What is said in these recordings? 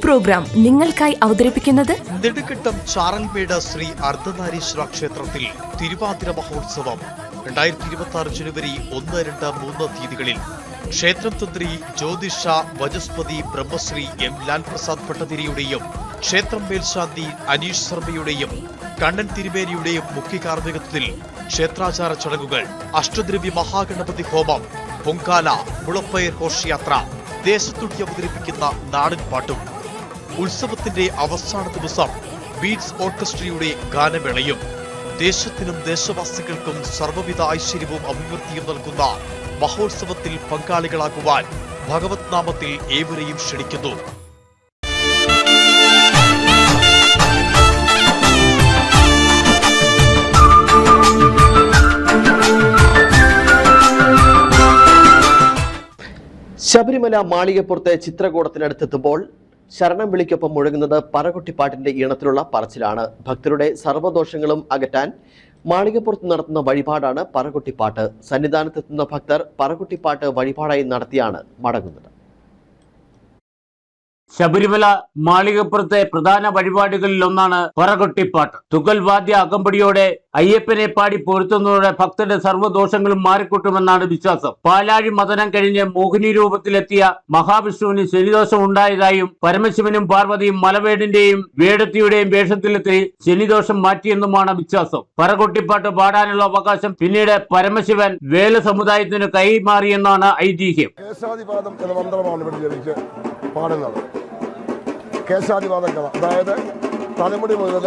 Programme നിങ്ങൾക്കായി അവതരിപ്പിക്കുന്നത് നെടുങ്കണ്ടം ചാറൽമേട് ശ്രീ അർദ്ധനാരീശ്വര ക്ഷേത്രത്തിൽ തിരുവാതിര മഹോത്സവം 2026 ജനുവരി 1, 2, 3 തീയതികളിൽ ക്ഷേത്രം തന്ത്രി ജ്യോതിഷ വചസ്പതി ബ്രഹ്മശ്രീ എം ലാൽ പ്രസാദ് ഭട്ടതിരിയുടെയും ക്ഷേത്രം മേൽശാന്തി അനീഷ് ശർമ്മയുടെയും കണ്ണൻ തിരുമേനിയുടെയും മുഖ്യ കാർമ്മികത്വത്തിൽ ക്ഷേത്രാചാര ചടങ്ങുകൾ, അഷ്ടദ്രവ്യ മഹാഗണപതി ഹോമം, പൊങ്കാല, മുളപ്പയർ ഘോഷയാത്ര, ദേശത്തുടി അവതരിപ്പിക്കുന്ന നാടൻ പാട്ടും, ഉത്സവത്തിന്റെ അവസാന ദിവസം ബീറ്റ്സ് ഓർക്കസ്ട്രയുടെ ഗാനമേളയും, ദേശത്തിനും ദേശവാസികൾക്കും സർവ്വവിധ ഐശ്വര്യവും അഭിവൃദ്ധിയും നൽകുന്ന മഹോത്സവത്തിൽ പങ്കാളികളാകുവാൻ ഭഗവത് നാമത്തിൽ ഏവരെയും ക്ഷണിക്കുന്നു. ശബരിമല മാളികപ്പുറത്തെ ചിത്രകൂടത്തിനടുത്തെത്തുമ്പോൾ ശരണം വിളിക്കൊപ്പം മുഴങ്ങുന്നത് പറകൊട്ടിപ്പാട്ടിന്റെ ഈണത്തിലുള്ള പറച്ചിലാണ്. ഭക്തരുടെ സർവ്വദോഷങ്ങളും അകറ്റാൻ മാളികപ്പുറത്ത് നടത്തുന്ന വഴിപാടാണ് പറകൊട്ടിപ്പാട്ട്. സന്നിധാനത്തെത്തുന്ന ഭക്തർ പറകൊട്ടിപ്പാട്ട് വഴിപാടായി നടത്തിയാണ് മടങ്ങുന്നത്. ശബരിമല മാളികപ്പുറത്തെ പ്രധാന വഴിപാടുകളിൽ ഒന്നാണ് പറകൊട്ടിപ്പാട്ട്. തുകൽ വാദ്യ അകമ്പടിയോടെ അയ്യപ്പനെ പാടി പൊരുത്തുന്നതോടെ ഭക്തരുടെ സർവ്വദോഷങ്ങളും മാറിക്കൊട്ടുമെന്നാണ് വിശ്വാസം. പാലാഴി മദനം കഴിഞ്ഞ് മോഹിനി രൂപത്തിലെത്തിയ മഹാവിഷ്ണുവിന് ശനിദോഷം ഉണ്ടായതായും പരമശിവനും പാർവതിയും മലവേടിന്റെയും വേടത്തിയുടെയും വേഷത്തിലെത്തി ശനിദോഷം മാറ്റിയെന്നുമാണ് വിശ്വാസം. പറകൊട്ടിപ്പാട്ട് പാടാനുള്ള അവകാശം പിന്നീട് പരമശിവൻ വേല സമുദായത്തിന് കൈമാറിയെന്നാണ് ഐതിഹ്യം. കേശാദിവാദം കഥ, അതായത് തലമുടി മുതൽ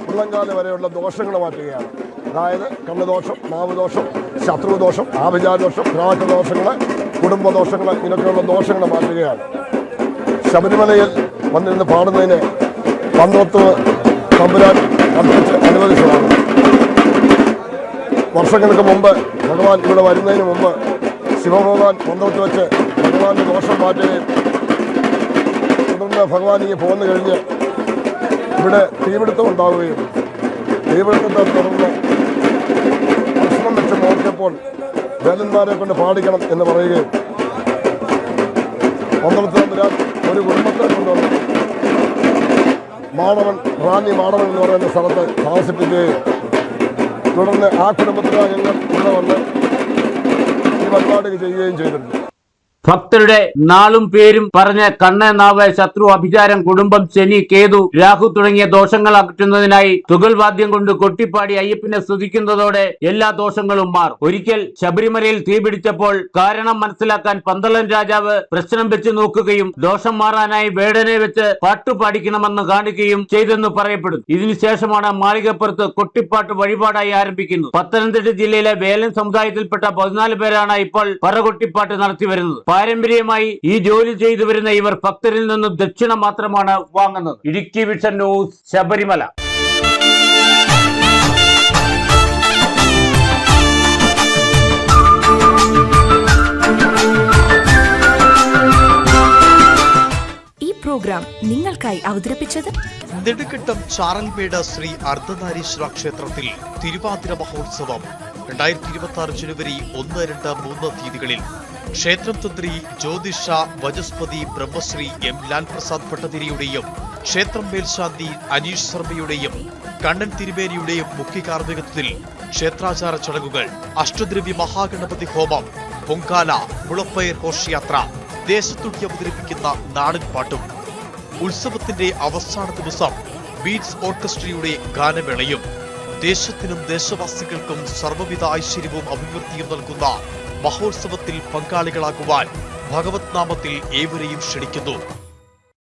ഉള്ളങ്കാല് വരെയുള്ള ദോഷങ്ങൾ മാറ്റുകയാണ്. അതായത് കണ്ണുദോഷം, നാവുദോഷം, ശത്രുദോഷം, ആഭിചാരദോഷം, ഗ്രാഹദോഷങ്ങൾ, കുടുംബദോഷങ്ങൾ, ഇങ്ങനെയൊക്കെയുള്ള ദോഷങ്ങൾ മാറ്റുകയാണ്. ശബരിമലയിൽ വന്നിരുന്ന് പാടുന്നതിന് പന്തോത്ത് തമ്പുരാൻ അനുവദിച്ചതാണ്. വർഷങ്ങൾക്ക് മുമ്പ് ഭഗവാൻ ഇവിടെ വരുന്നതിന് മുമ്പ് ശിവഭഗവാൻ പന്തോത്ത് വെച്ച് ഭഗവാന്റെ ദോഷം മാറ്റുകയും തുടർന്ന് ഭഗവാൻ ഇങ്ങനെ പോന്നു കഴിഞ്ഞ് ഇവിടെ തീപിടുത്തം ഉണ്ടാവുകയും തീപിടുത്തത്തെ തുടർന്ന് പ്രശ്നം വെച്ച് നോക്കിയപ്പോൾ വേലന്മാരെ കൊണ്ട് പാടിക്കണം എന്ന് പറയുകയും പന്തളത്ത് ഒരു കുടുംബത്തെ കൊണ്ടുവന്ന് റാന്നി മാടവൻ എന്ന് പറയുന്ന സ്ഥലത്ത് താമസിപ്പിക്കുകയും തുടർന്ന് ആ കുടുംബത്തിലെ അംഗങ്ങൾ ഇവിടെ വന്ന് ഈ പരിപാടി ചെയ്യുകയും ചെയ്തിട്ടുണ്ട്. ഭക്തരുടെ നാളും പേരും പറഞ്ഞ് കണ്ണ്, നാവ്, ശത്രു, അഭിചാരം, കുടുംബം, ശനി, കേതു, രാഹു തുടങ്ങിയ ദോഷങ്ങൾ അകറ്റുന്നതിനായി തുകൽ വാദ്യം കൊണ്ട് കൊട്ടിപ്പാടി അയ്യപ്പനെ സ്തുതിക്കുന്നതോടെ എല്ലാ ദോഷങ്ങളും മാറും. ഒരിക്കൽ ശബരിമലയിൽ തീപിടിച്ചപ്പോൾ കാരണം മനസ്സിലാക്കാൻ പന്തളൻ രാജാവ് പ്രശ്നം വെച്ച് നോക്കുകയും ദോഷം മാറാനായി വേടനെ വെച്ച് പാട്ടുപാടിക്കണമെന്ന് കാണിക്കുകയും ചെയ്തെന്ന് പറയപ്പെടുന്നു. ഇതിനുശേഷമാണ് മാളികപ്പുറത്ത് കൊട്ടിപ്പാട്ട് വഴിപാടായി ആരംഭിക്കുന്നത്. പത്തനംതിട്ട ജില്ലയിലെ വേലൻ സമുദായത്തിൽപ്പെട്ട 14 പേരാണ് ഇപ്പോൾ പറകൊട്ടിപ്പാട്ട് നടത്തി വരുന്നത്. പാരമ്പര്യമായി ഈ ജോലി ചെയ്തു വരുന്ന ഇവർ ഭക്തരിൽ നിന്നും ദക്ഷിണ മാത്രമാണ് വാങ്ങുന്നത്. Idukki vision news, Sabarimala. ഈ പ്രോഗ്രാം നിങ്ങൾക്കായി അവതരിപ്പിച്ചത് നെടുങ്കണ്ടം ചാറൽമേട് ശ്രീ അർദ്ധനാരീശ്വര ക്ഷേത്രത്തിൽ തിരുവാതിര മഹോത്സവം 2026 ജനുവരി 1, 2, 3 തീയതികളിൽ ക്ഷേത്രം തന്ത്രി ജ്യോതിഷ വചസ്പതി ബ്രഹ്മശ്രീ എം ലാൽ പ്രസാദ് ഭട്ടതിരിയുടെയും ക്ഷേത്രം മേൽശാന്തി അനീഷ് ശർമ്മയുടെയും കണ്ണൻ തിരുമേനിയുടെയും മുഖ്യ കാർമ്മികത്വത്തിൽ ക്ഷേത്രാചാര ചടങ്ങുകൾ, അഷ്ടദ്രവ്യ മഹാഗണപതി ഹോമം, പൊങ്കാല, മുളപ്പയർ ഘോഷയാത്ര, ദേശത്തുടി അവതരിപ്പിക്കുന്ന നാടൻ പാട്ടും, ഉത്സവത്തിന്റെ അവസാന ദിവസം ബീറ്റ്സ് ഓർക്കസ്ട്രയുടെ ഗാനമേളയും, ദേശത്തിനും ദേശവാസികൾക്കും സർവ്വവിധ ഐശ്വര്യവും അഭിവൃദ്ധിയും നൽകുന്ന മഹോത്സവത്തിൽ പങ്കാളികളാകുവാൻ ഭഗവത് നാമത്തിൽ ഏവരെയും ക്ഷണിക്കുന്നു.